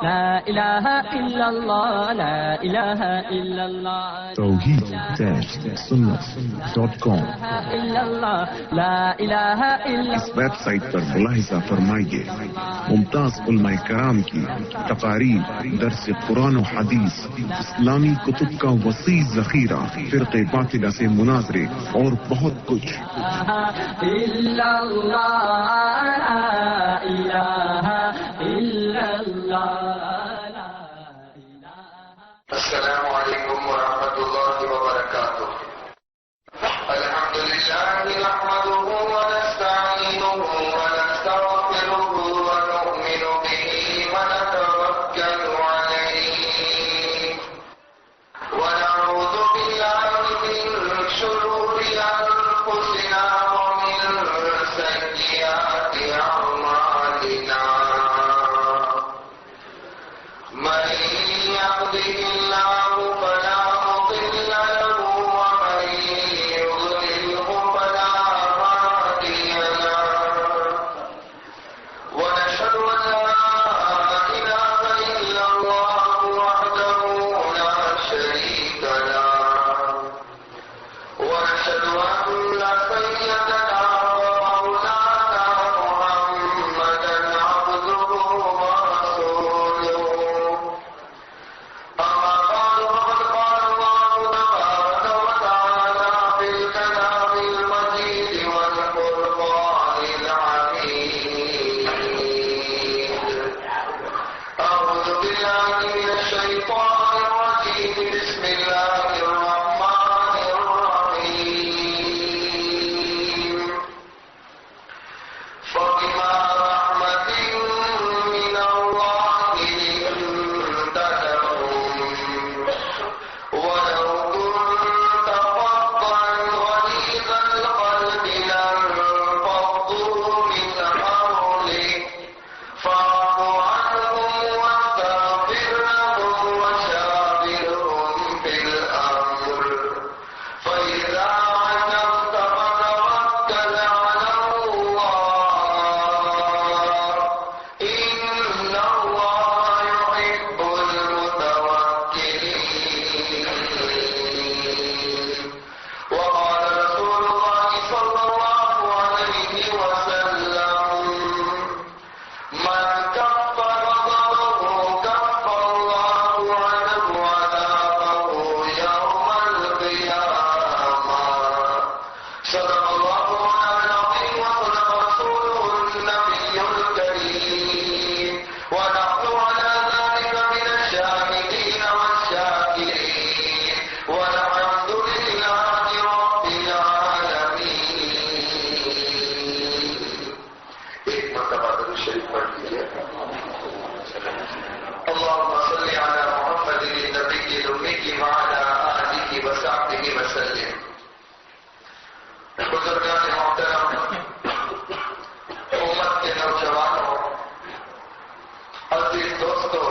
لا الہ الا اللہ لا الہ الا اللہ توحید-سنت.com لا الہ الا اس ویب سائٹ پر ملاحظہ فرمائیے ممتاز علماء کرام کی تقاریر، درس قرآن و حدیث، اسلامی کتب کا وسیع ذخیرہ، فرقے باطلہ سے مناظرے اور بہت کچھ۔ الا اللہ لا الہ الا اللہ۔ السلام علیکم ورحمۃ اللہ وبرکاتہ۔ الحمد للہ نحمده ونستعینه ونستغفره ونؤمن به ونتوکل علیہ ونعوذ باللہ من شرور انفسنا ومن سیئات اعمالنا من يهده الله فلا مضل له ومن يضلله فلا هادي له ونشهد أن لا إله إلا الله وحده لا شريك له ونشهد أن سيدنا ومولانا محمدا عبده ورسوله أما بعد فقد قال الله تبارك وتعالى في الكلام المجيد والفرقان الحميد أعوذ بالله من الشيطان الرجيم بسم الله الرحمن الرحيم فبما رحمة من الله لنت لهم ولو كنت فظا غليظ القلب لانفضوا من حولك فاعف عنهم واستغفر لهم وشاورهم في الأمر فإذا عزمت فتوكل على الله إن الله يحب المتوكلين وقال رسول الله صلى الله عليه وسلم من كف غضبه كف الله عنه عذابه يوم القيامة صدق الله مولانا العظيم وصدق رسوله النبي الكريم ونحن على ذلك من الشاهدين والشاكرين والحمد لله رب العالمين۔ ایک مرتبہ درود شریف پڑھ لیجیے۔ اللهم صل على محمد النبي الأمي وعلى آله وصحبه وسلم۔ بزرگان محترم، امت کے نوجوانوں، عزیز دوستوں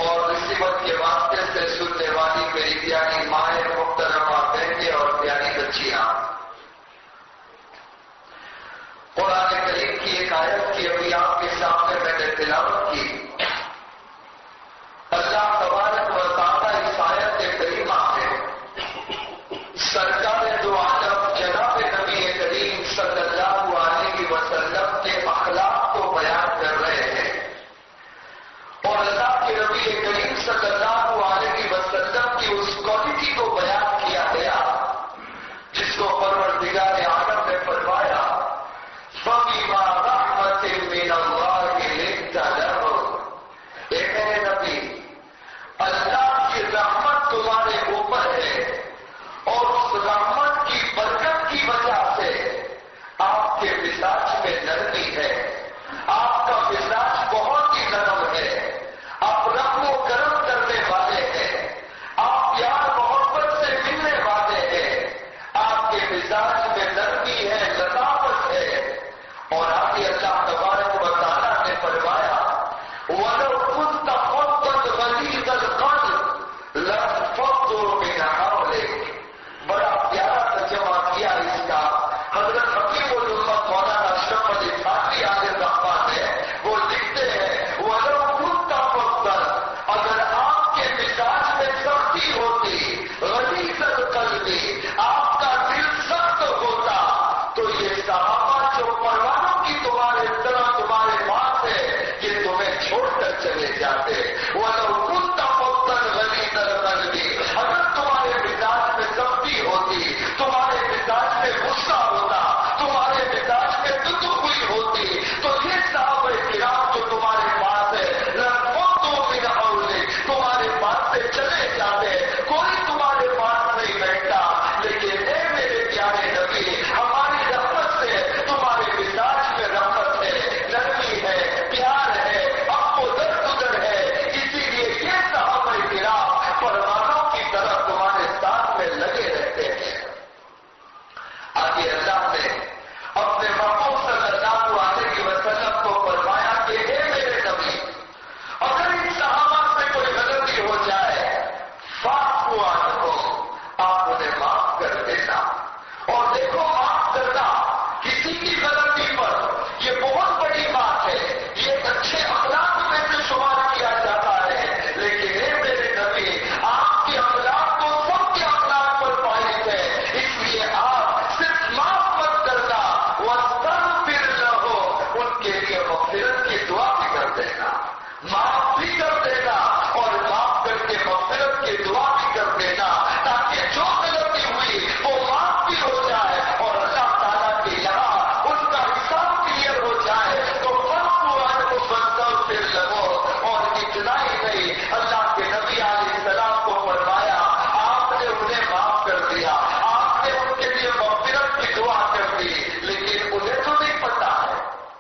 اور نصیبت کے واسطے سے سننے والی میری پیاری مائیں، محترمہ بہنیں اور پیاری بچیاں، قرآن کریم کی ایک آیت کی ابھی آپ کے سامنے میں نے تلاوت کی۔ اللہ تبارک و تعالیٰ اس آیت کریمہ میں سرکار دو عالم جناب نبی کریم صلی اللہ علیہ وسلم کے اخلاق کو بیان کر رہے ہیں، اور اللہ کے نبی کریم صلی اللہ علیہ وسلم کی اس کوالٹی کو بیان کیا گیا جس کو پروردگار عالم نے فرمایا فَبِمَا رَحْمَةٍ مِّنَ اللَّهِ لِنتَ لَهُمْ۔ اے میرے نبی، اللہ کی رحمت تمہارے اوپر ہے اور اس رحمت کی برکت کی وجہ سے آپ کے مزاج میں نرمی ہے، آپ کا مزاج بہت ہی نرم ہے، آپ رحم و کرم کرنے جاتے. وَلَوْ كُنْتَ فَظًّا غَلِيظَ الْقَلْبِ، اگر تمہارے مزاج میں سختی ہوتی، تمہارے مزاج میں غصہ ہوتا، تمہارے مزاج میں تدخل ہوتی، تو یہ صحابہ کرام جو تمہارے پاس ہے لَنفَضُّوا مِنْ حَوْلِكَ، تمہارے پاس سے چلے جاتے، کوئی تمہارے پاس نہیں بیٹھتا. لیکن اے میرے پیارے نبی، ہماری رحمت سے تمہارے مزاج میں رحمت ہے، نرمی ہے، پیار ہے، اب وہ درگزر ہے. اسی لیے یہ صحابہ کرام پروانوں کی طرح تمہارے ساتھ میں لگے رہتے ہیں. آگے اللہ نے اپنے محبوب صلی اللہ علیہ وسلم کو فرمایا کہ اے میرے نبی، اگر ان صحابہ سے کوئی غلطی ہو جائے فاعفوا عنہم، آپ انہیں معاف کر دینا. اور دیکھو، معاف کرنا کسی کی غلطی پر یہ بہت بڑی بات ہے، یہ اچھے اخلاق میں سے شمار کیا جاتا ہے. لیکن اے میرے نبی، آپ کے اخلاق تو سب کے اخلاق پر فائز ہے، اس لیے آپ صرف معاف مت کرنا، واستغفر لہم، ان کے لیے مغفرت کی دعا بھی کر دینا، معاف بھی کر دینا، اور معاف کر کے مغفرت کی دعا بھی کر دینا، تاکہ جو غلطی ہوئی وہ معاف بھی ہو جائے اور اللہ تعالیٰ کے یہاں ان کا حساب کلیئر ہو جائے. تو فاعفوا عنہم واستغفر لہم. اور اتنا ہی نہیں، اللہ کے نبی علیہ السلام کو فرمایا آپ نے انہیں معاف کر دیا، آپ نے ان کے لیے مغفرت کی دعا کر دی، لیکن انہیں تو نہیں پتا ہے،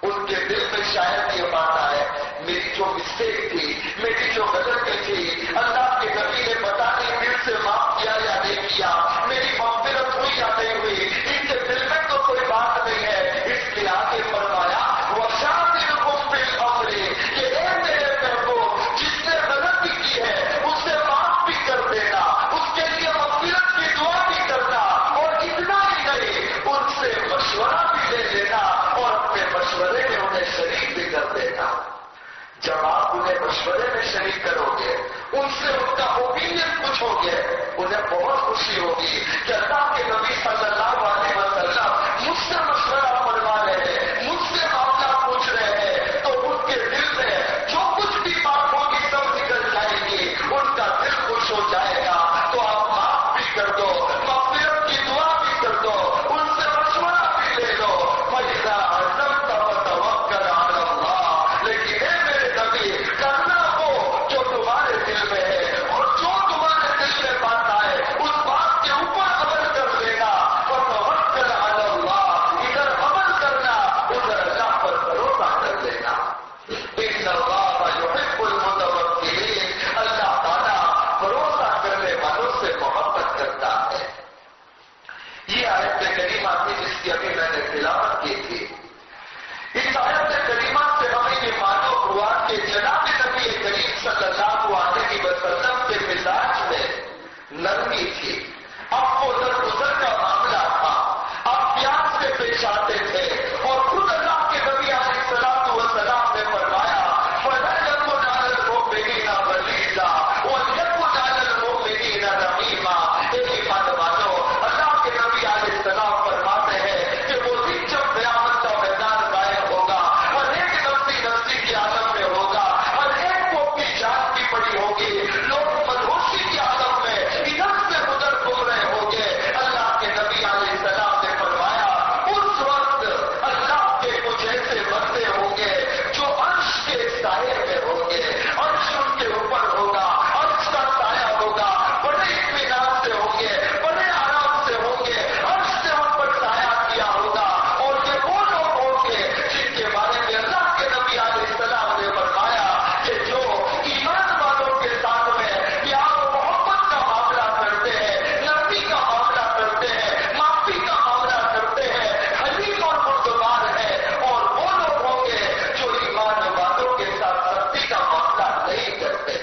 ان کے دل میں شاید یہ بات آئے میری جو مسٹیک تھی، میری جو غلطی تھی، اللہ کے نبی نے پتا نہیں دل سے معاف کیا یا نہیں کیا، میری مغفرت ہوئی یا نہیں ہوئی، ان کے دل میں تو کوئی بات نہیں ہے. اس لیے آگے فرمایا وَشَاوِرْهُمْ فِي الْأَمْرِ، کہ اے میرے محبوب، جس نے غلطی کی ہے اسے معاف بھی کر دینا، اس کے لیے مغفرت کی دعا بھی کرنا، اور اتنا ہی نہیں ان سے مشورہ بھی لے لینا اور اپنے مشورے میں انہیں شریک بھی کر دینا. جب آپ انہیں مشورے میں شریک کرو گے، ان سے ان کا اوپینین پوچھو گے، انہیں بہت خوشی ہوگی کہ اللہ کے نبی صلی اللہ علیہ وسلم مجھ سے مشورہ فرما رہے ہیں، مجھ سے معاملہ پوچھ رہے ہیں. تو ان کے دل میں جو کچھ بھی بات ہوگی سب نکل جائے گی، ان کا دل خوش ہو جائے گا. تو آپ معاف بھی کر دو، مغفرت کی دعا بھی کر دو، ان سے مشورہ بھی لے لو. فَإِذَا عَزَمْتَ فَتَوَكَّلْ عَلَى اللَّهِ، لیکن اے میرے نبی، کرنا وہ جو تمہارے دل میں ہے، اور جو تمہارے دل میں بات آئے اس بات کے اوپر عمل کر دینا. فَتَوَكَّلْ عَلَى اللَّهِ، ادھر عمل کرنا، ادھر اللہ پر بھروسہ کر دینا. إِنَّ اللَّهَ يُحِبُّ الْمُتَوَكِّلِينَ، اللہ تعالیٰ بھروسہ کرنے والوں سے محبت کرتا ہے. یہ آیت کریمہ تھی جس کی ابھی میں نے تلاوت کی تھی. اس آیت کریمہ سے ہمیں یہ معلوم ہوا کہ جناب نبی کریم صلی اللہ علیہ وسلم کے مزاج میں نرمی تھی. اب وہ درگزر کا معاملہ تھا، اب پیار سے پیش آتے تھے، اور خود اللہ کے نبی علیہ الصلوۃ والسلام نے فرمایا فَلَا يَكُنْ عَلَى الْمُؤْمِنِينَ غَلِيظًا وَلْيَكُنْ عَلَى الْمُؤْمِنِينَ رَحِيمًا. ایمان والو، اللہ کے نبی علیہ السلام فرماتے ہیں کہ وہ دن جب قیامت کا میدان قائم ہوگا، ہر ایک نفسی نفسی کے عالم میں ہوگا، ہر ایک کو اپنی جان کی پڑی ہوگی، لوگ مدہوشی کے عالم میں ادھر سے ادھر گھوم رہے ہوں گے. اللہ کے نبی علیہ السلام نے فرمایا اس وقت اللہ کے کچھ ایسے بندے ہوں گے جو عرش کے سائے میں ہوں گے، عرش ان کے اوپر ہوگا، عرش کا سایہ ہوگا، بڑے اطمینان سے ہوں گے، بڑے آرام سے ہوں گے، عرش سے ان پر سایہ کیا ہوگا. اور یہ وہ لوگ ہوں گے جن کے بارے میں اللہ کے نبی علیہ السلام نے فرمایا کہ جو ایمان والوں کے ساتھ میں پیار و محبت کا معاملہ کرتے ہیں، نرمی کا معاملہ کرتے ہیں، معافی کا معاملہ کرتے ہیں، حلیم اور بردبار ہے. اور وہ لوگ ہوں گے جو ایمان والوں کے ساتھ سختی کا معاملہ نہیں کرتے،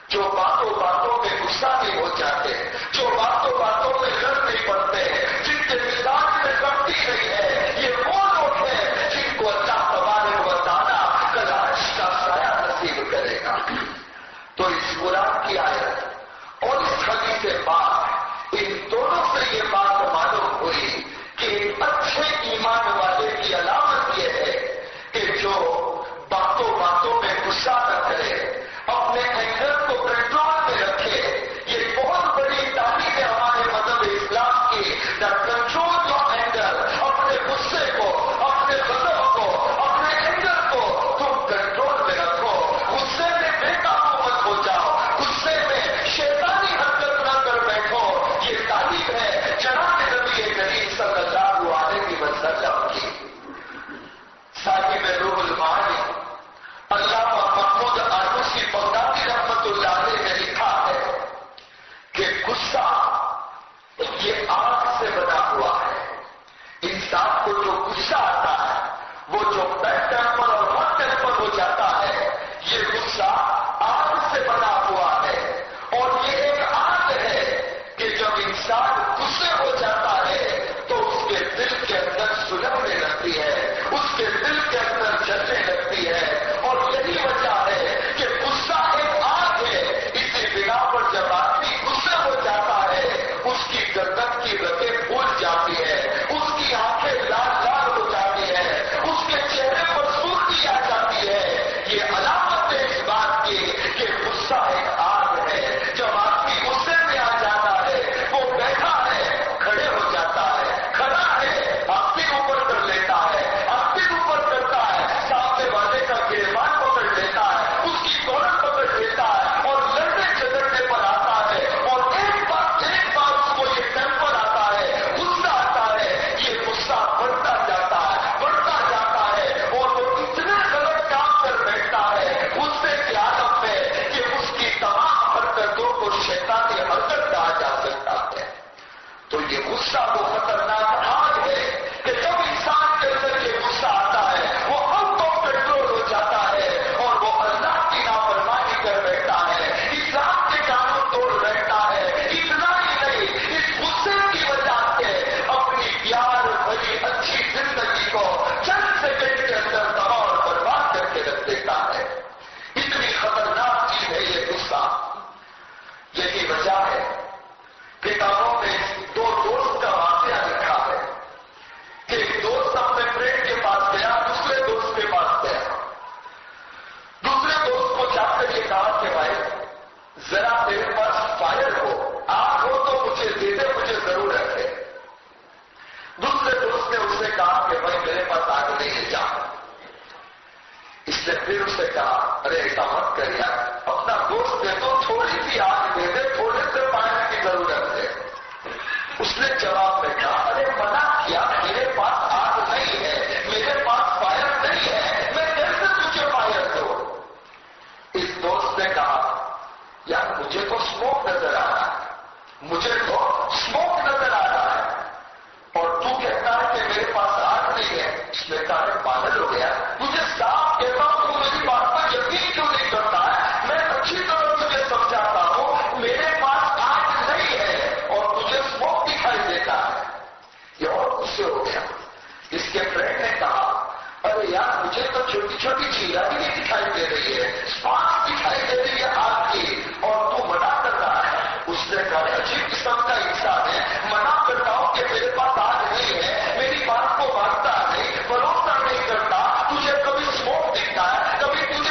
جو باتوں باتوں میں غصہ نہیں ہو جاتے، جو باتوں باتوں میں لڑ نہیں پڑتے، جن کے مزاج میں سختی نہیں ہے. یہ وہ لوگ ہیں جن کو اللہ تبارک و تعالیٰ کل عرش کا سایہ نصیب کرے گا. تو اس قرآن کی آیت اور اس حدیث پاک، ان دونوں سے یہ بات معلوم ہوئی کہ اچھے ایمان والے کی علامت یہ ہے کہ جو باتوں باتوں میں غصہ نہ کرے، آ کر یہ کہا کہ بھائی ذرا میرے پاس فائر ہو، آگ ہو تو مجھے دے دے، مجھے ضرورت ہے۔ دوسرے دوست نے اس سے کہا کہ بھائی میرے پاس آگ نہیں ہے، جا۔ اس نے پھر اس سے کہا ارے ایسا مت کر یار، اپنا دوست ہے تو تھوڑی سی آگ دے دے، تھوڑے سے فائر کی ضرورت ہے۔ اس نے جواب میں کہا ارے منع کیا، میرے پاس آگ نہیں ہے، میرے پاس فائر نہیں ہے، میں کیسے تجھے فائر دوں؟ اس دوست نے کہا یار مجھے تو اسموک نظر آ رہا ہے، مجھے تو اسموک نظر آ رہا ہے، اور تو کہتا ہے کہ میرے پاس آگ نہیں ہے۔ اس نے کہا پاگل ہو گیا، تجھے صاف کہتا ہوں تو میری بات پر یقین کیوں نہیں کرتا ہے؟ میں اچھی طرح تجھے سمجھاتا ہوں، میرے پاس آگ نہیں ہے اور تجھے اسموک دکھائی دیتا ہے۔ یہ اور غصے ہو گیا۔ اس کے فرینڈ نے کہا ارے یار مجھے تو چھوٹی چھوٹی چیزیں بھی نہیں دکھائی دے رہی ہے، اسپارک دکھائی دے رہی ہے آگ کی، اور تو منع کر رہا ہے۔ اس نے کہا عجیب قسم کا انسان ہے، منع کرتا ہوں کہ میرے پاس آگ نہیں ہے، میری بات کو مانتا نہیں، بھروسہ نہیں کرتا، تجھے کبھی اسموک دکھتا ہے، کبھی تجھے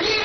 3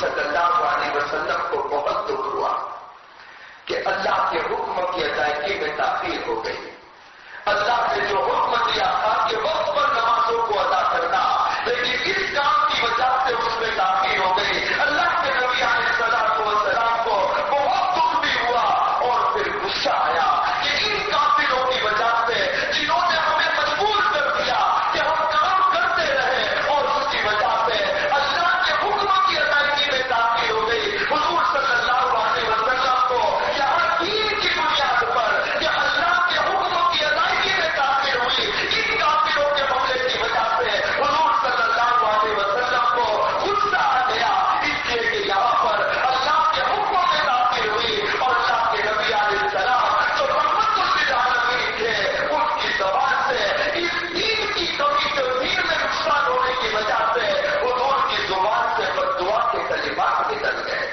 صلی اللہ علیہ وسلم کو بہت دکھ ہوا کہ اللہ کے حکم کی ادائیگی میں تاخیر ہو گئی. اللہ نے جو حکم دیا تھا کہ وقت پر نمازوں کو ادا کرنا، لیکن اس کام کی وجہ سے اس میں تاخیر ہو گئی. اللہ کے نبی علیہ السلام کو بہت دکھ بھی ہوا اور پھر غصہ آیا کہ ان کافروں کی وجہ سے جنہوں نے ہمیں مجبور کر دیا کہ ہم کام کرتے رہے اور اس کی وجہ سے اللہ کے حکم کی ادائیگی میں تاخیر ہو گئی. حضور صلی اللہ علیہ وسلم کو یہاں دین کی بنیاد پر کہ اللہ کے حکم کی ادائیگی میں تاخیر ہوئی، ان کافروں کے حملے کی وجہ سے حضور صلی اللہ علیہ وسلم کو غصہ آ گیا، اس لیے کہ یہاں پر اللہ کے حکم میں تاخیر ہوئی اور اللہ کے نبی علیہ السلام جو رحمت للعالمین تھے ان کی زبان سے اس دین کی کمی جو دین میں نقصان ہونے کی وجہ سے حضور کی زبان سے بددعا کے کلمات نکل گئے.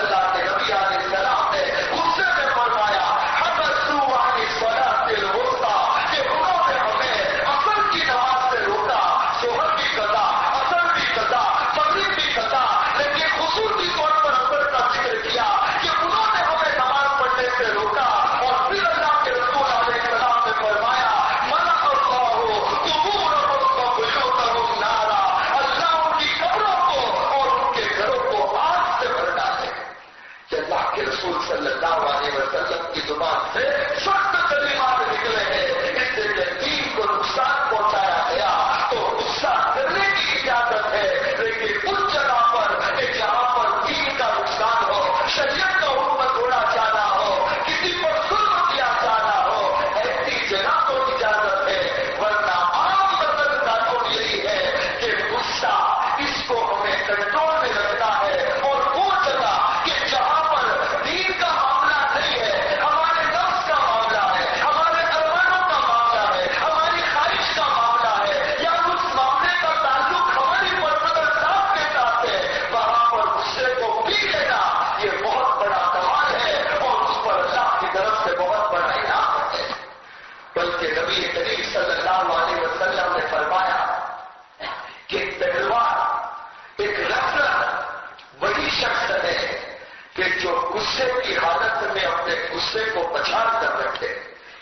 اللہ کے نبی علیہ السلام نے غصے میں فرمایا حبسوا عن الصلاۃ الوسطی کہ انہوں نے ہمیں عصر کی نماز سے روکا، ظہر کی قضا، عصر کی قضا، مغرب کی قضا، لیکن خصوصی طور پر عصر کا ذکر کیا کہ انہوں نے ہمیں نماز پڑھنے سے روکا. اور پھر اللہ کے رسول علیہ السلام نے فرمایا منع اللہ قبورهم وبیوتهم نارا، اللہ ان کی قبروں کو اور ان کے گھروں کو آگ سے بھر ڈالے. کہ اللہ کے رسول صلی اللہ علیہ وسلم کی زبان سے سخت کلمات نکلے ہیں، اس سے کہ دین کو نقصان پہنچایا گیا تو غصہ کرنے کی اجازت ہے، لیکن اس جگہ پر کہ جہاں پر دین کا نقصان ہو، شریعت کا حکم توڑا جانا ہو، کسی پر ظلم کیا جانا ہو، ایسی جگہ تو اجازت ہے. ورنہ عام مطلب قانون یہی ہے کہ غصہ اس کو ہمیں کنٹرول میں رکھنا ہے، اور وہ جگہ کہ جہاں پر دین کا معاملہ نہیں ہے، ہمارے نفس کا معاملہ ہے، ہمارے ارمانوں کا معاملہ ہے، ہماری خواہش کا معاملہ ہے، یا اس معاملے کا تعلق ہماری پرورش ذات کے ساتھ ہے، وہاں پر غصے کو پی لینا یہ بہت بڑا کمال ہے اور اس پر اللہ کی طرف سے بہت بڑا انعام ہے. بلکہ نبی کریم صلی اللہ علیہ وسلم نے فرمایا کہ ایک پہلوان، ایک ریسلر وہی شخص ہے کہ جو غصے کی حالت میں اپنے غصے کو پچھاڑ کر رکھے.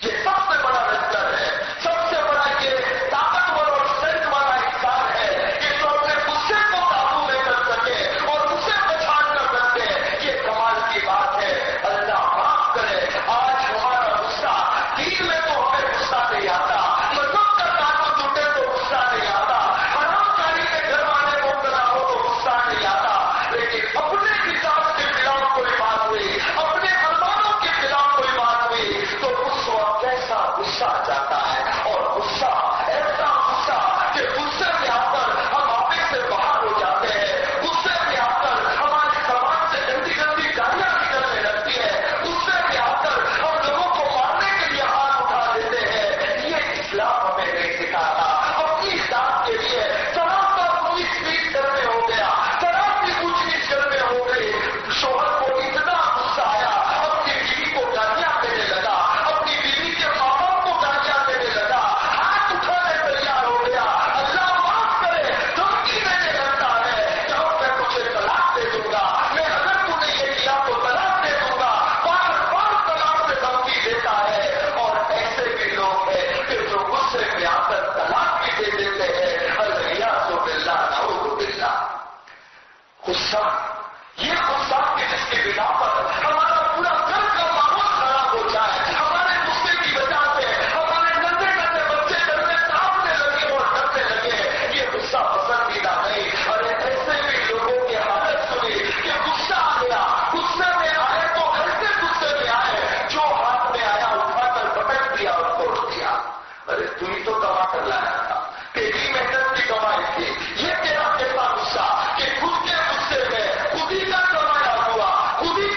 یہ سب سے بڑا ریسلر ہے، سب سے بڑا یہ طاقتور اور صحت والا انسان ہے کہ جو اپنے غصے کو قابو میں کر سکے اور اسے پچھاڑ کر رکھے. یہ کمال کی بات ہے. اللہ معاف کرے، آج ہمارا غصہ دین میں تو ہمیں غصہ نہیں آتا، مذہب کا تعلق ٹوٹے تو غصہ نہیں آتا، حرام کاری کے گھر والے مبتلا ہو تو غصہ نہیں آتا، لیکن اپنے حساب کے خلاف کوئی بات ہوئی، اپنے ارمانوں کے خلاف کوئی بات ہوئی تو اس وقت کیسا غصہ جاتا ہے. اور غصہ ایسا غصہ کہ غصے میں آ کر ہم آپے سے باہر ہو جاتے ہیں، غصے میں آ کر ہمارے سماج سے گندی گندی گالیاں نکلنے لگتی ہے، غصے میں آ کر ہم لوگوں کو مارنے کے لیے ہاتھ اٹھا دیتے ہیں. یہ اسلام ہمیں نہیں سکھاتا. اپنی ذات کے لیے ذرا سا پولیس پیٹ کرنے ہو گیا، ذرا سی کچھ نیچ کرنے ہو گئی، شوہر کو اتنا غصہ آیا، اپنی بیوی کو گالیاں دینے لگا، اپنی بیوی کے ماں باپ کو گالیاں دینے لگا، ہاتھ اٹھانے تیار ہو گیا. اللہ معاف کرے، دھمکی دینے لگتا ہے کہ اب میں تجھے طلاق دے دوں گا، میں اگر تو نے یہ کیا تو طلاق دے دوں گا. بار بار طلاق سے دھمکی دیتا ہے. اور ایسے بھی لوگ ہیں کہ جو غصے میں آ کر طلاق بھی دے دیتے ہیں. الیاذ باللہ، نعوذ باللہ. غصہ، یہ غصہ کہ جس کی بنا پر ہمارا پورا گھر کا ماحول خراب ہو جائے، ہمارے غصے کی وجہ سے ہمارے ننھے ننھے بچے گھر میں کانپنے لگے اور ڈرنے لگے. یہ غصہ پسندیدہ نہیں. ارے ایسے بھی لوگوں کی حالت سنی کہ غصہ آ گیا، غصے میں آئے تو ایسے غصے میں آئے جو ہاتھ میں آیا اٹھا کر پٹک دیا اور توڑ دیا. ارے تو ہی تو کما کر لایا تھا، تیری محنت کی کمائی تھی. یہ تیرا کیسا غصہ کہ خود کے غصے میں خود ہی کا کمایا ہوا، خود ہی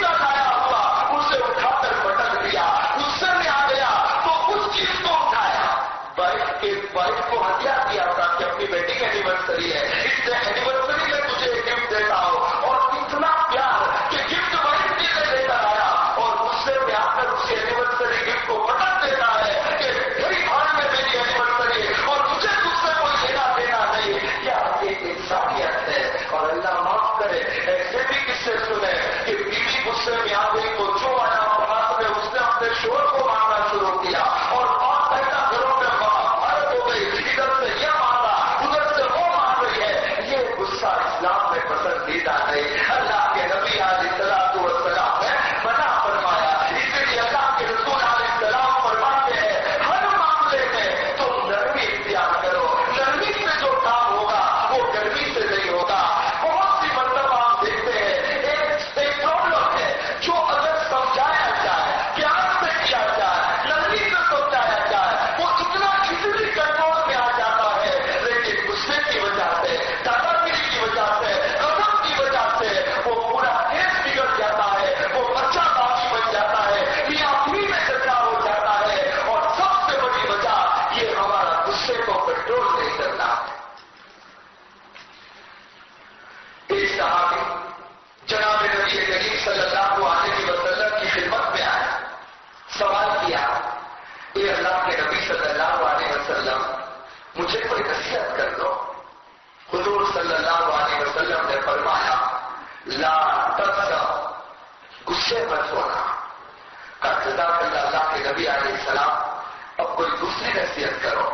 غصے مت ہونا. جزاک اللہ. اللہ کے نبی علیہ السلام اب کوئی دوسری نصیحت کرو.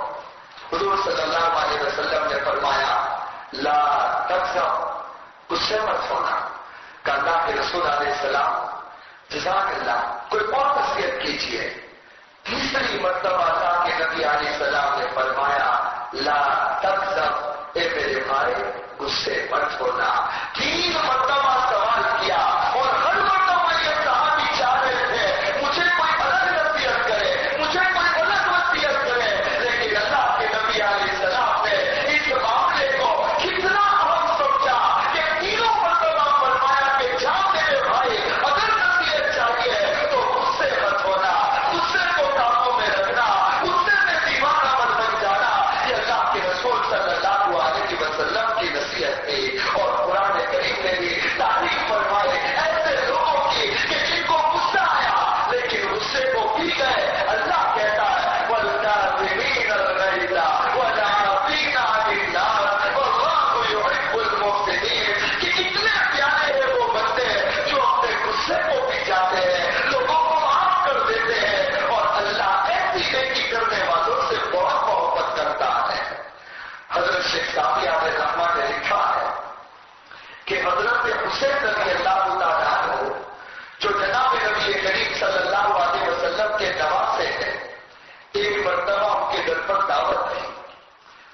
حضور صلی اللہ علیہ وسلم نے فرمایا لا تغضب، غصے مت ہونا. کہ اللہ کے رسول علیہ السلام جزاک اللہ کوئی اور نصیحت کیجیے. تیسری مرتبہ اللہ کے نبی علیہ السلام نے فرمایا لا تغضب، اے میرے بھائی غصے مت ہونا. 3 مرتبہ سوال کیا اور ہر مرتبہ یہ صحابی چاہ رہے تھے مجھے کوئی الگ نصیحت کرے، مجھے کوئی الگ وصیت کرے، لیکن اللہ کے نبی علیہ السلام نے اس معاملے کو کتنا اہم سمجھا کہ 3 مرتبہ فرمایا کہ جا میرے بھائی اگر نصیحت چاہیے تو غصے مت ہونا، غصے کو کاموں میں رکھنا، غصے میں دیوانہ مت بن جانا. یہ اللہ کے رسول صلی اللہ علیہ وسلم کی نصیحت تھی. اور قرآن کریم نے بھی تعریف فرمائے ایسے لوگوں کی کہ جن کو غصہ آیا لیکن غصے کو پی گئے. اللہ کہتا ہے وَالْكَاظِمِينَ الْغَيْظَ وَالْعَافِينَ عَنِ النَّاسِ وَاللَّهُ يُحِبُّ الْمُحْسِنِينَ. کہ اتنے پیارے ہیں وہ بندے جو اپنے غصے کو پی جاتے ہیں، لوگوں کو معاف کر دیتے ہیں، اور اللہ ایسی نیکی کرنے والوں سے بہت محبت کرتا ہے. حضرت شیخ صافی علیہ الرحمٰن نے لکھا ہے کہ حضرت حسین رضی اللہ تعالیٰ عنہ جو جناب نبی کریم صلی اللہ علیہ وسلم کے نواسے ہیں، ایک مرتبہ ان کے گھر پر دعوت تھی.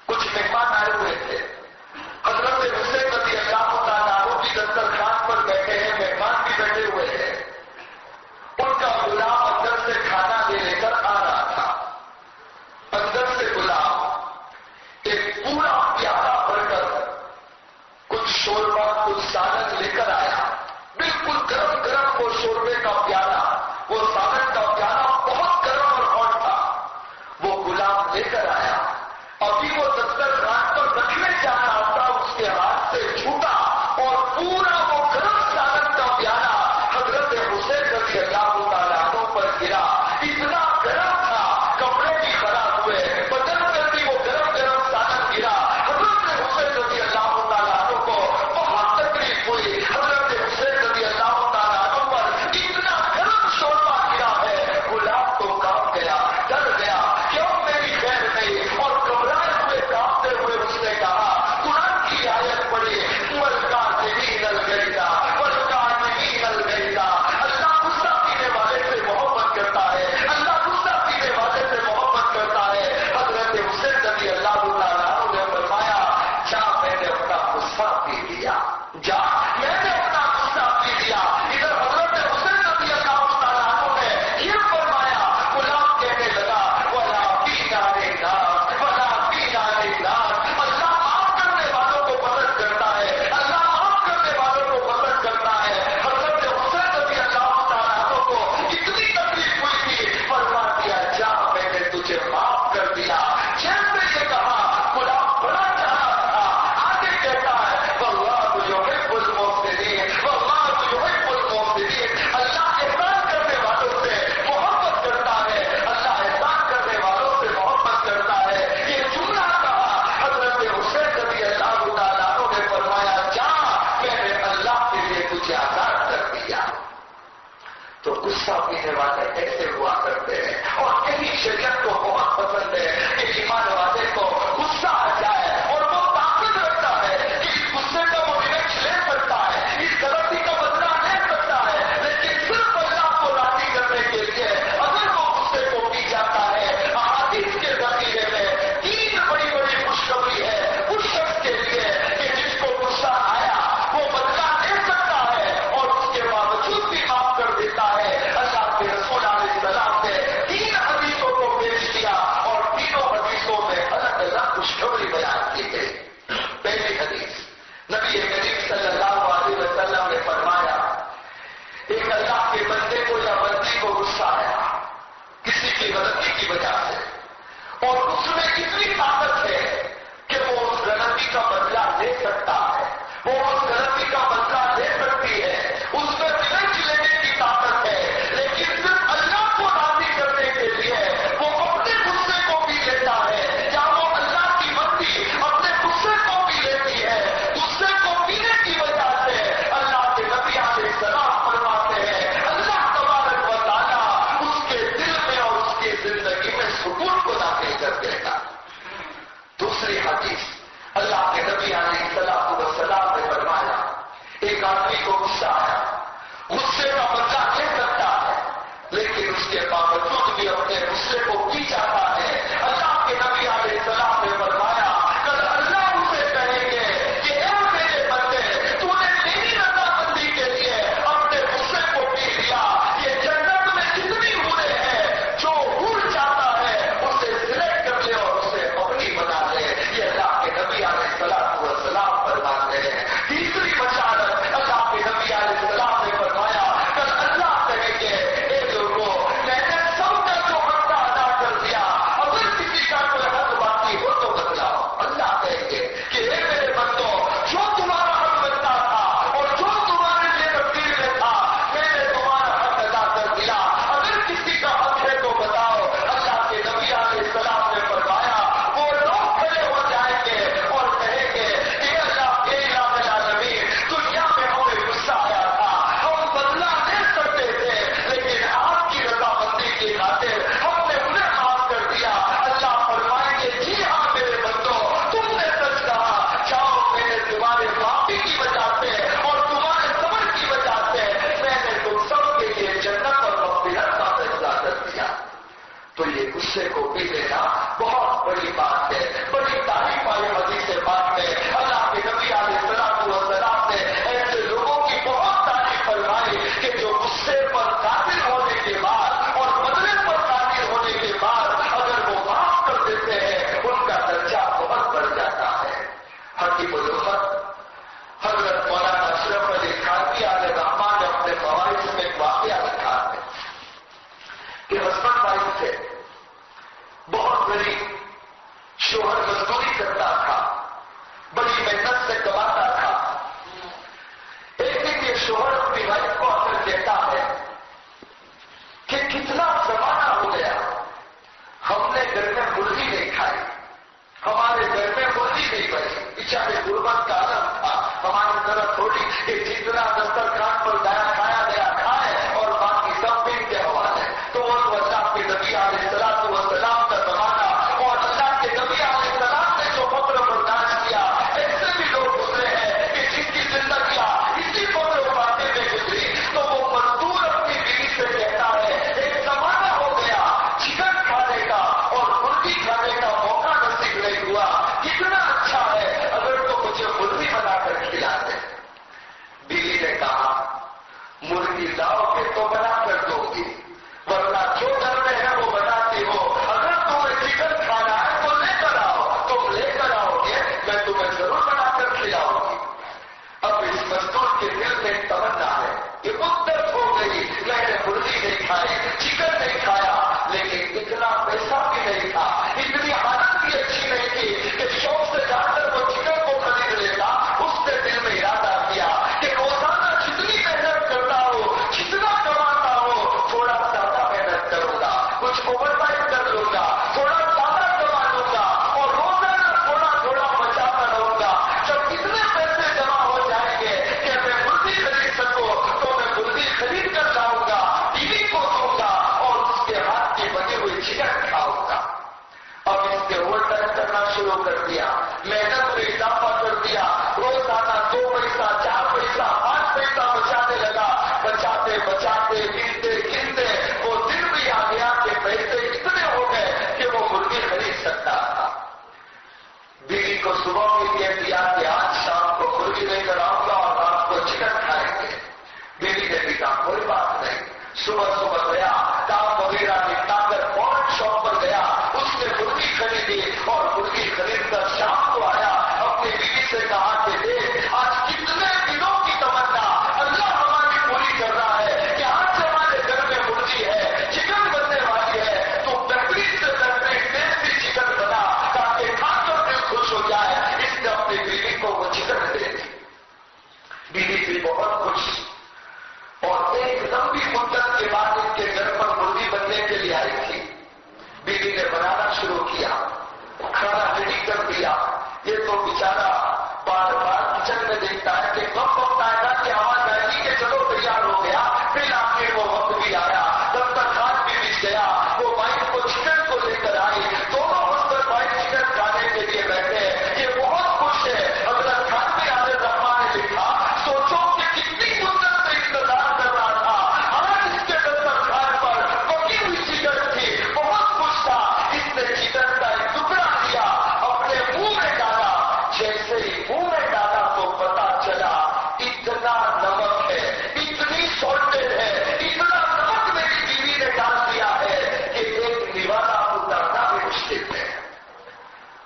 کچھ مہمان آئے ہوئے تھے. حضرت حسین رضی اللہ تعالیٰ عنہ کی دسترخوان پر بیٹھے ہیں، مہمان بھی بیٹھے ہوئے ہیں. ان کا غلام اندر سے کھانا لے کر آ رہا تھا. اندر سے غلام ایک پورا پیالہ بھر کر کچھ شوربہ کچھ سالن لے کر آیا. بالکل گرم گرم وہ شوربے کا پیالہ، وہ سالن کا پیالہ بہت گرم اور ہاٹ تھا. وہ غلام لے کر آیا. ابھی وہ دسترخوان پر رکھنے جا رہا تھا، اس کے ہاتھ سے چھوٹا اور پورا وہ گرم سالن کا پیالہ حضرت حسین رضی اللہ تعالیٰ عنہ پر گرا. اتنا گرم تھا کپڑے بھی خراب ہوئے، بدن پر بھی وہ گرم گرم سالن گرا. حضرت حسین رضی اللہ تعالیٰ عنہ کو بہت تکلیف ہوئی. حضرت حسین رضی اللہ تعالیٰ عنہ پر اتنا گرم شوربہ گرا ہے. غلام تو کانپ گیا، ڈر گیا، کیوں میری خیر نہیں، اور گھبرائے ہوئے کانپتے ہوئے اس نے کہا قرآن کی آیت پڑھی وَالْكَاظِمِينَ الْغَيْظَ وَالْكَاظِمِينَ الْغَيْظَ. اللہ غصہ پینے والے سے محبت کرتا ہے، اللہ غصہ پینے والے سے محبت کرتا ہے. حضرت حسین رضی اللہ تعالیٰ عنہ نے فرمایا جا میں نے اپنا غصہ پی لیا، جا میں نے اپنا غصہ پی لیا. ادھر حضرت حسین رضی اللہ تعالیٰ عنہ نے یہ فرمایا. غلام کہنے لگا وَالْعَافِينَ عَنِ النَّاسِ وَالْعَافِينَ عَنِ النَّاسِ. اللہ معاف کرنے والوں کو پسند کرتا ہے، اللہ معاف کرنے والوں کو پسند کرتا ہے. حضرت حسین رضی اللہ تعالیٰ عنہ کو اتنی تکلیف ہوئی تھی، فرما دیا جا میں نے تجھے معاف کر دیا. جیسے یہ کہا غلام بڑا چاہا تھا. آگے کہتا ہے وَاللَّهُ يُحِبُّ الْمُحْسِنِينَ وَاللَّهُ يُحِبُّ الْمُحْسِنِينَ. اللہ احسان کرنے والوں سے محبت کرتا ہے، اللہ احسان کرنے والوں سے محبت کرتا ہے. یہ جملہ کہا. حضرت حسین رضی اللہ تعالیٰ عنہ نے فرمایا جا میں نے اللہ کے لیے تجھے آزاد کر دیا. تو غصہ پینے والے ایسے ہوا کرتے ہیں. اور یہی شریعت کو بہت پسند ہے کہ ایمان والے کو غصہ آ جائے اور وہ طاقت رکھتا ہے کہ اس غصے کا وہ ریونج لے سکتا ہے، اس غلطی کا بدلہ لے سکتا ہے. لیکن صرف اللہ کو راضی کرنے کے لیے اگر وہ غصے کو پی جاتا ہے. احادیث کے ذخیرے میں 3 بڑی بڑی خوشخبری ہے اس شخص کے لیے کہ جس کو غصہ آیا وہ بدلہ لے سکتا ہے اور اس کے باوجود بھی معاف کر دیتا ہے. اللہ کے رسول علیہ السلام نے 3 حدیثوں کو پیش کیا اور تینوں حدیثوں میں الگ الگ خوشخبری بیان کی گئی. پہلی حدیث نبی کریم صلی اللہ علیہ وسلم نے فرمایا ایک اللہ کے بندے کو یا بندی کو غصہ آیا کسی کی غلطی کی وجہ سے، اور اس میں اتنی طاقت ہے کہ وہ اس غلطی کا بدلہ لے سکتا ہے، وہ اس غلطی کا بدلہ لے سکتی ہے، اس میں ریونج لینے کی طاقت ہے. لیکن صرف اللہ کو راضی کرنے کے لیے وہ اپنے غصے کو بھی لیتا ہے، یا وہ اللہ کی مرضی اپنے غصے کو بھی لیتی ہے. غصے کو پینے کی وجہ سے اللہ کے نبی علیہ السلام فرماتے ہیں غربت کا عالم تھا. ہماری طرح تھوڑی کہ جتنا دسترخوان پر کھایا گیا کھائے اور باقی سب دن کے حوالے. تو وہ اللہ کے نبی علیہ الصلوۃ والسلام کا زمانہ اور اللہ کے نبی علیہ السلام نے جو فقر برداشت کیا، ایسے بھی لوگ گزرے ہیں کہ جن کی زندگیاں اسی فقر و فاقے میں گزری. تو وہ مزدور اپنی بیوی سے کہتا ہے ایک زمانہ ہو گیا چکن کھانے کا اور مرغی کھانے کا موقع نصیب نہیں ہوا. کتنا اچھا ہے اگر تو مجھے مرغی بنا کر کھلا دے. بیوی نے کہا مرغی لاؤ گے تو بنا کر دو گی، ورنہ جو گھر میں ہے وہ بناتی ہو. اگر تمہیں چکن کھانا ہے تو لے کر آؤ، تم لے کر آؤ گے میں تمہیں ضرور بنا کر کھلاؤں گی. اب اس مزدور کے دل میں تمنا ہے کہ مدت ہو گئی میں نے مرغی نہیں کھائی، چکن نہیں کھایا، لیکن اتنا پیسہ بھی نہیں تھا، اتنی حالت بھی اچھی نہیں تھی کہ شوق سے جا کر وہ چکن کو خرید لیتا. اس نے دل میں ارادہ کیا کہ روزانہ جتنی محنت کرتا ہو، جتنا کماتا ہو، تھوڑا زیادہ محنت کروں گا، کچھ اوور ٹائم کر لوں گا، تھوڑا زیادہ کما لوں گا اور روزانہ تھوڑا تھوڑا بچاتا رہوں گا. جب اتنے پیسے جمع ہو جائیں گے کہ میں مرغی خرید سکوں تو میں مرغی خرید کر لاؤں گا، بیوی کو دوں گا اور اس کے ہاتھ کی بنی ہوئی چکن کھاؤں گا. اب اس کے اوور ٹائم کرنا شروع کر دیا، محنت میں اضافہ کر دیا، روزانہ 2 پیسہ 4 پیسہ 5 پیسہ بچانے لگا. بچاتے بچاتے گنتے گنتے وہ دن بھی آ گیا کہ پیسے اتنے ہو گئے کہ وہ مرغی خرید سکتا تھا. بیوی کو صبح بھی کہہ دیا کہ آج شام کو مرغی لے کر آؤں گا اور رات کو چکن کھائیں گے. بیوی نے بھی کہا کوئی بات نہیں. صبح گیا، کام وغیرہ نپٹا کر فوراً شاپ پر گیا، اس نے مرغی خریدی اور مرغی خرید کر شام کو آیا. اپنی بیوی سے کہا کہ دیکھ آج کتنے دنوں کی تمنا اللہ ہماری پوری کر رہا ہے کہ آج ہمارے گھر میں مرغی ہے، چکن بننے والی ہے، تو بہترین سے بہترین ٹیسٹی چکن بنا تاکہ کھا کر دل خوش ہو جائے. اس نے اپنی بیوی کو وہ چکن دے دی. بیوی بھی بہت خوش اور ایک لمبی مدت کے بعد ان کے گھر پر مرغی بننے کے لیے آئی تھی. بیوی نے بنانا شروع کیا، کھانا ریڈی کر دیا. یہ تو بیچارہ بار بار کچن میں دیکھتا ہے کہ کب وقت آئے گا کہ آواز آئے گی کہ چلو تیار ہو گیا. پھر آخر وہ وقت بھی آیا، دسترخوان بھی بچ گیا. وہ وائف کو چکن کو لے کر آئی، دونوں اس پر وائف چکن کھانے کے لیے بیٹھے. یہ بہت خوش ہے. حضرت خان میں علیہ الرحمٰن نے لکھا سوچو کہ کتنی مدت سے انتظار کر رہا تھا، آج اس کے دسترخوان پر پکی ہوئی چکن تھی، بہت خوش تھا. اس نے چکن کا ایک ٹکڑا لیا، اپنے منہ میں ڈالا. جیسے ہی منہ میں ڈالا تو پتا چلا اتنا نمک ہے، اتنی سالٹڈ ہے، اتنا نمک میری بیوی نے ڈال دیا ہے کہ ایک نوالا اترنا بھی مشکل ہے.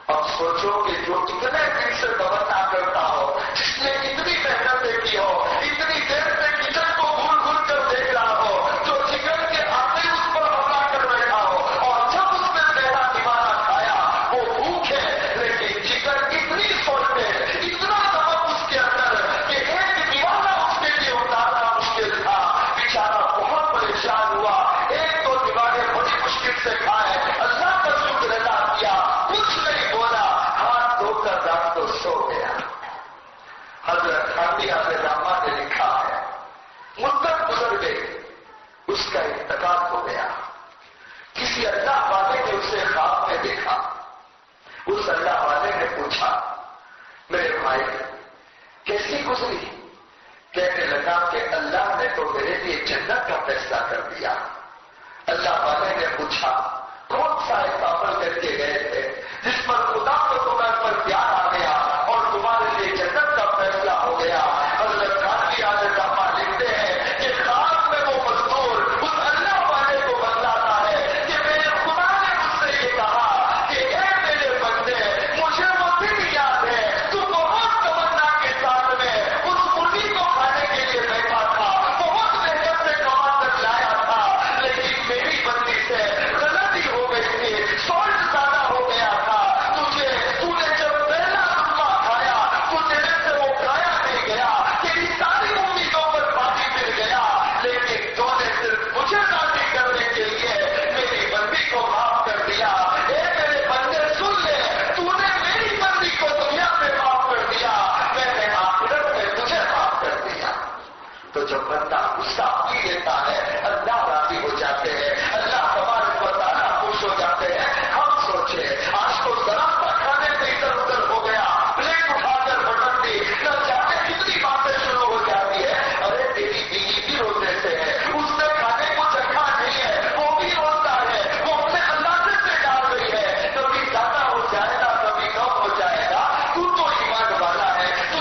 اب سوچو کہ جو اتنے دن سے تمنا کرتا ہو، جس نے اتنی محنتیں کی ہو، اتنی دیر سے کچن کو گھول گھول کر دیکھ رہا ہو، جو چکن کے آتے اس پر حملہ کر بیٹھا ہو اور جب اس نے پہلا نوالا کھایا وہ بھوک ہے، لیکن چکن اتنی سالٹ ہے، اتنا نمک اس کے اندر کہ ایک نوالا اس کے لیے اتارنا مشکل تھا. بیچارہ بہت پریشان ہوا. 1-2 نوالے بڑی مشکل سے کھائے، اللہ کا شکر ادا کیا، کچھ نہیں بولا، ہاتھ دھو کر رات کو سو گیا. حضرت خانوی علیہ الرحمٰن نے لکھا ہے مدت گزر گئی، اس کا انتقال ہو گیا. کسی اللہ والے نے اسے خواب میں دیکھا. اس اللہ والے نے پوچھا میرے بھائی کیسی گزری؟ کہنے لگا کہ اللہ نے تو میرے لیے جنت کا فیصلہ کر دیا. اللہ والے نے پوچھا کون سا ایسا عمل کر کے گئے تھے جس پر خدا کو تمہیں پر پیار آ گیا اور تمہارے لیے جنت کا فیصلہ ہو گیا؟ حضرت خانوی علیہ الرحمٰن لکھتے ہیں کہ خواب میں وہ مزدور اس اللہ والے کو بتلاتا ہے کہ میرے خدا نے مجھ سے یہ کہا کہ اے میرے بندے مجھے وہ دن یاد ہے تو بہت تمنا کے ساتھ میں اس مرغی کو کھانے کے لیے بیٹھا تھا، بہت محنت سے کما کر لایا تھا، لیکن میری بندی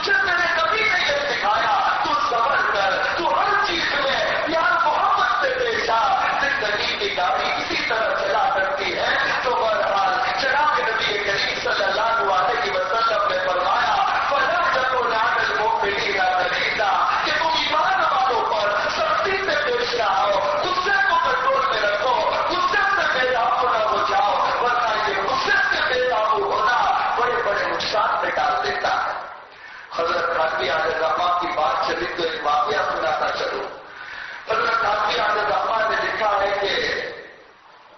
تجھے میرے نبی نے یہ سکھایا، تو صبر کر، تو ہر چیز میں پیار محبت سے پیش آ۔ زندگی کی گاڑی اسی طرح چلا کرتی ہے۔ تو بہرحال جناب نبی کریم صلی اللہ علیہ وسلم نے فرمایا فَلَا تَكُنْ عَلَى الْمُؤْمِنِينَ غَلِيظًا، کہ تم ایمان والوں پر سختی سے پیش آؤ، غصے کو کنٹرول میں رکھو، غصے سے بے قابو نہ ہو جاؤ، ورنہ یہ غصے سے بے قابو ہونا بڑے بڑے نقصان میں ڈال دیتا ہے۔ حضرت تھانوی علیہ الرحمہ کی بات چلی تو ایک واقعہ سناتا چلوں۔ حضرت تھانوی علیہ الرحمہ نے لکھا ہے کہ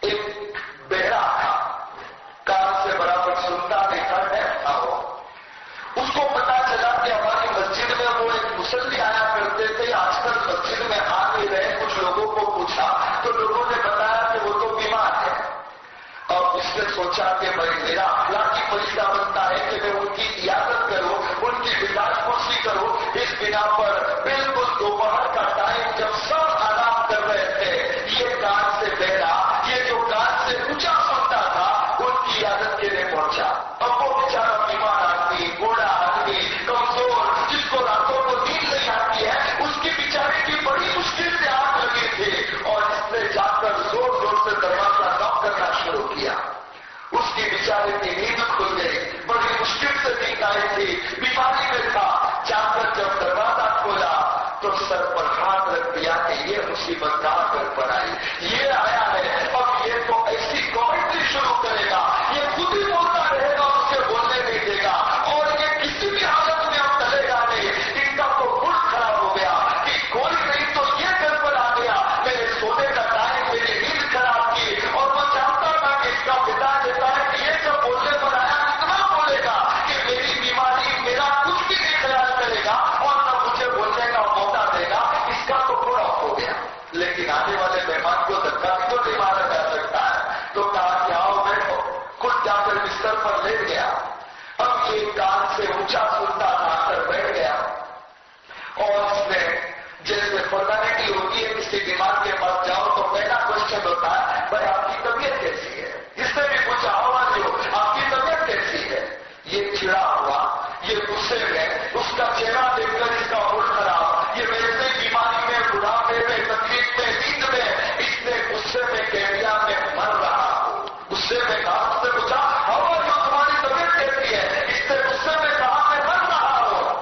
ایک بہرا تھا، کان سے برابر سنتا نہیں تھا، ڈیف تھا وہ۔ اس کو پتا چلا کہ ہماری مسجد میں وہ ایک مصلی آیا کرتے تھے، آج کل مسجد میں آ نہیں رہے۔ کچھ لوگوں کو پوچھا تو لوگوں نے بتایا کہ وہ تو بیمار ہے۔ اور اس نے سوچا کہ بھائی میرا اخلاقی فریضہ بنتا ہے کہ میں ان کی عیادت کروں، ان کی مزاج پرسی کروں۔ اس بنا پر بالکل دوپہر کا ٹائم جب سب آرام کر رہے تھے، یہ کان سے بہرا، یہ جو کان سے اونچا سنتا تھا، ان کی عیادت کے لیے پہنچا۔ اب وہ بیچارہ بیمار آدمی، بوڑھا آدمی، کمزور، جس کو راتوں کو نیند نہیں آتی ہے، اس کی بیچارے کی بڑی مشکل سے آنکھ لگی تھی، اور اس نے جا کر زور زور سے دروازہ ناک کرنا شروع کیا۔ اس کی بیچارے کی نیند کھل گئی، بڑی مشکل سے نیند آئی تھی، بیماری میں تھا۔ جا کر جب دروازہ کھولا تو سر پر ہاتھ رکھ دیا کہ یہ مصیبت کہاں کر پر آئی، یہ آیا ہے، اب یہ تو ایسی کامنٹری شروع کرے گا، یہ خود ہی بولتا رہے گا، اسے بولنے نہیں دے گا، اور یہ کسی بھی حالت میں اب چلے گا نہیں۔ ان کا تو موڈ خراب ہو گیا کہ کوئی نہیں تو یہ گھر پر آ گیا، میرے سونے کا ٹائم، میری نیند خراب کی، اور وہ چاہتا تھا کہ اس کا پتا دیتا ہے کہ یہ جب بولنے پر آیا اتنا بولے گا کہ میری بیماری میرا کچھ بھی نہیں خیال کرے گا، اور نہ مجھے بولنے کا موقع دے گا۔ اس کا تو پورا ہو گیا، لیکن آنے والے مہمان کو دھکا بھی تو نہیں مارا جا سکتا ہے، تو کہا کہ آؤ بیٹھو، خود جا کر بستر پر لیٹ گیا۔ اب یہ کان سے اونچا سنتا تھا کر بیٹھ گیا، اور اس نے جیسے فارمیلٹی ہوتی ہے کسی بیمار کے پاس جاؤ تو پہلا کوشچن ہوتا ہے بھائی آپ کی طبیعت کیسی ہے۔ جس نے بھی پوچھا ہوگا جو آپ کی طبیعت کیسی ہے، یہ چڑا ہوا، یہ غصے میں، اس کا چہرہ دیکھ کر اس کا موڈ خراب، یہ ویسے بیماری میں، بڑھاپے میں، تکلیف میں، نیند میں، اس نے غصے میں کہہ دیا میں مر رہا ہوں۔ غصے میں کہا، اس نے پوچھا ہوا جو تمہاری طبیعت کیسی ہے، اس نے غصے میں کہا میں مر رہا ہوں۔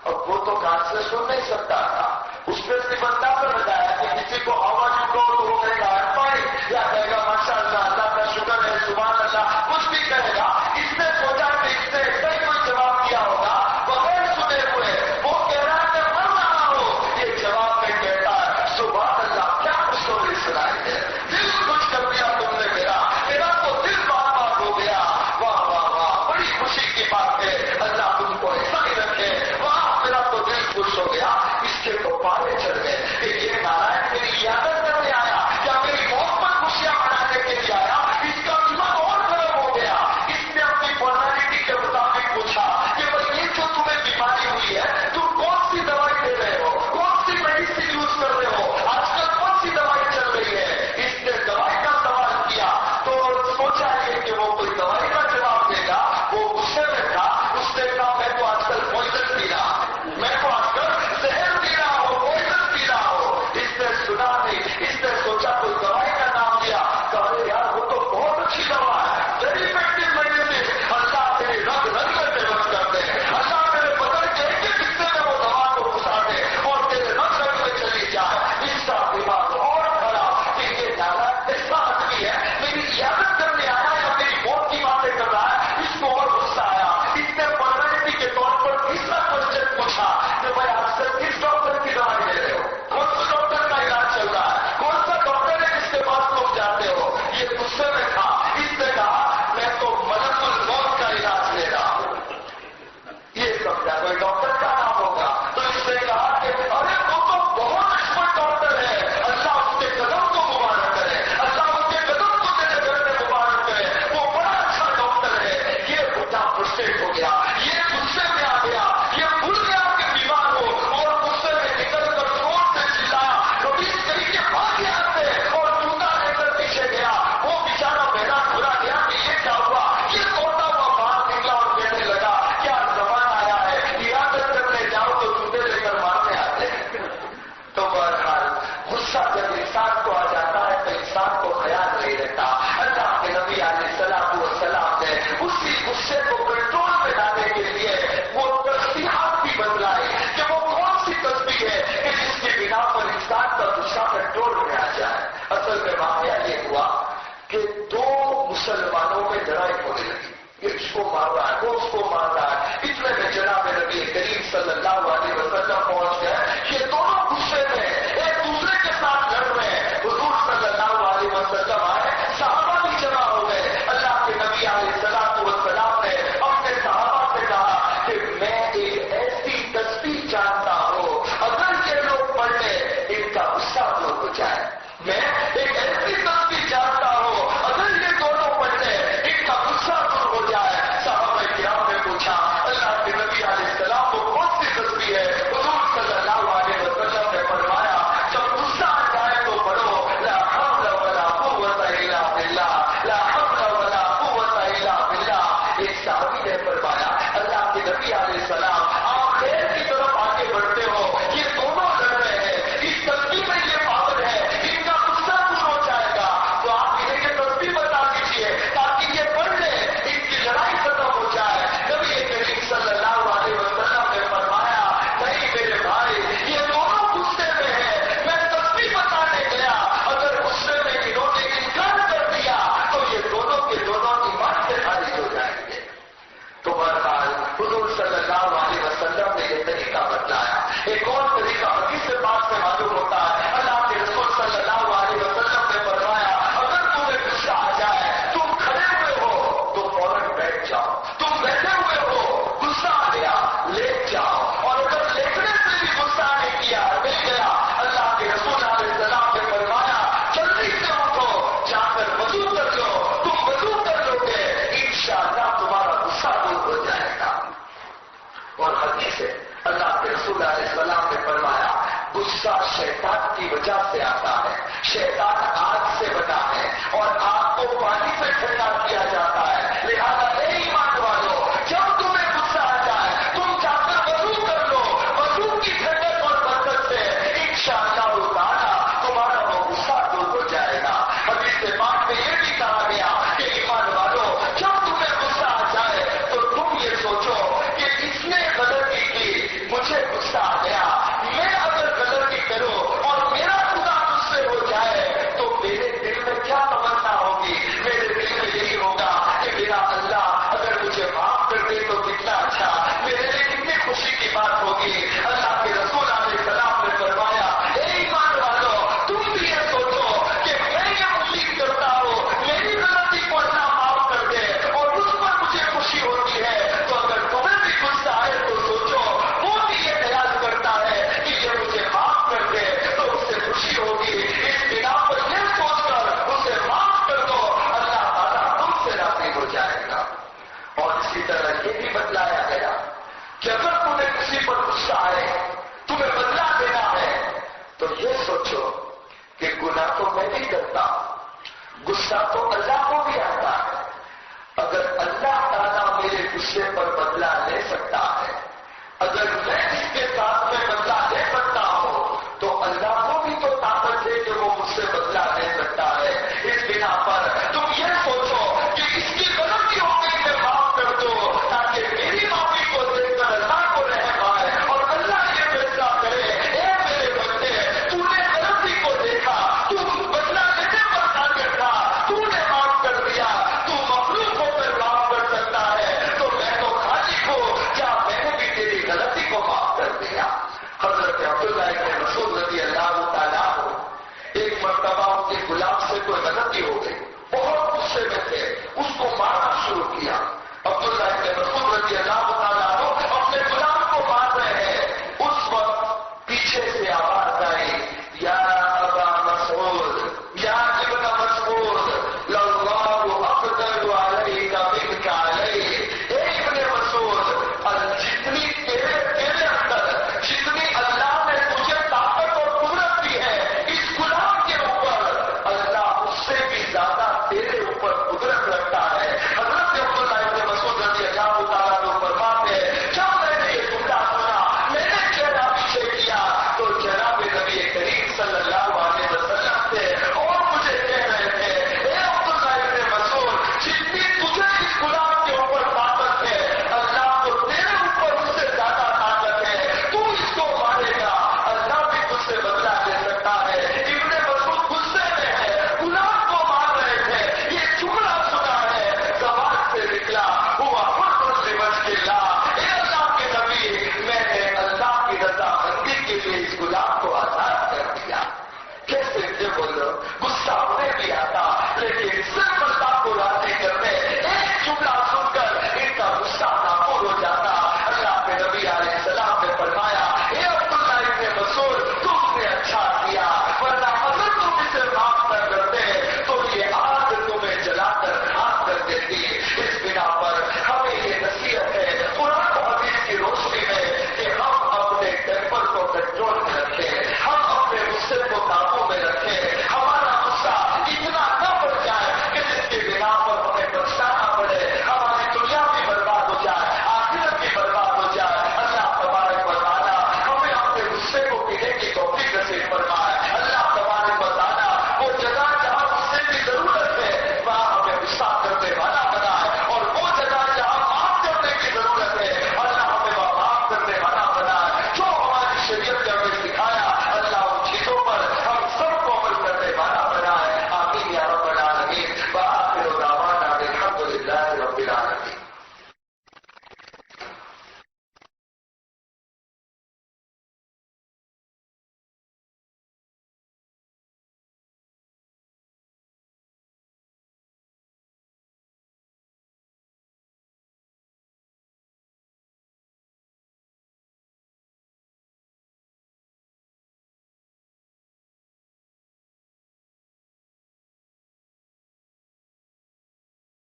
اب وہ تو کان سے سن نہیں سکتا تھا، اس نے صرف اندازہ لگایا کہ کسی کو آواز کو تو وہ کہے گا پائی، یا کہے گا ماشاء اللہ، اللہ کا شکر ہے، سبحان اللہ، کچھ بھی کہے گا۔ اس نے سوچا کہ اس نے ایسا ہی کوئی جواب دیا ہوگا بغیر سنے ہوئے، وہ کہہ رہا ہے میں مر رہا ہوں، یہ جواب میں کہتا ہے سبحان اللہ، کیا خوشخبری سنائی ہے، دل خوش کر دیا تم نے میرا تو دل بار بار ہو گیا۔ واہ واہ واہ، بڑی خوشی کی بات ہے، اللہ تم کو ایسا ہی رکھے، واہ میرا تو دل خوش ہو گیا۔ اس کے اللہ علیہ وسلم نے یہ طریقہ بتلایا. ایک اور طریقہ حدیث پاک سے معلوم ہوتا ہے. اللہ کے رسول صلی اللہ علیہ وسلم نے فرمایا اگر تمہیں غصہ آ جائے تم کھڑے ہوئے ہو تو فوراً بیٹھ جاؤ. تم بیٹھے ہوئے ہو غصہ آ گیا لیٹ جاؤ. اور اگر لیٹنے سے بھی غصہ نہیں کیا مل گیا اللہ کے رسول علیہ السلام نے فرمایا جلدی سے اٹھو جا کر وضو کر لو. تم وضو کر لو گے انشاءاللہ تمہارا غصہ دور ہو جائے گا. اور حدیث ہے اللہ کے رسول علیہ السلام نے فرمایا غصہ شیطان کی وجہ سے آتا ہے. شیطان آگ سے بنا ہے اور آگ کو پانی سے ٹھنڈا کیا جاتا ہے. لہذا اے ایمان والو جب تمہیں غصہ آ جائے تم جا کر وضو کر لو. وضو کی ٹھنڈک اور برکت سے انشاءاللہ تعالی تمہارا وہ غصہ دور ہو جائے گا. حدیث پاک میں یہ بھی کہا گیا کہ ایمان والو جب تمہیں غصہ آ جائے تو تم یہ سوچو کہ اس نے غلطی کی مجھے غصہ آ گیا. میں اگر غلطی کروں اور میرا خدا مجھ سے ہو جائے تو میرے دل میں کیا تمنا ہوگی. میرے دل میں یہی ہوگا کہ میرا اللہ اگر مجھے معاف کر دے تو کتنا اچھا, میرے لیے کتنی خوشی کی بات ہوگی. اللہ کے رسول علیہ السلام نے فرمایا اے ایمان والو تم بھی یہ سوچو کہ میں یہ امید کرتا ہوں میری غلطی کو اللہ معاف کر دے اور اس پر مجھے خوشی ہوتی ہے. تو اگر تمہیں بھی غصہ آئے تو سوچو وہ بھی یہ خیال کرتا ہے کہ یہ مجھے معاف کر دے تو اس سے خوشی ہوگی. اس بنا پر یہ سوچ کر اسے معاف کر دو اللہ تعالیٰ تم سے راضی ہو جائے گا. اور اسی طرح یہ بھی بتلایا گیا کہ اگر تمہیں کسی پر غصہ آئے تمہیں بدلا دینا ہے تو یہ سوچو کہ گناہ تو میں بھی کرتا ہوں, غصہ تو اللہ کو بھی آتا ہے. اگر اللہ تعالیٰ میرے غصے پر بدلا لے سکتا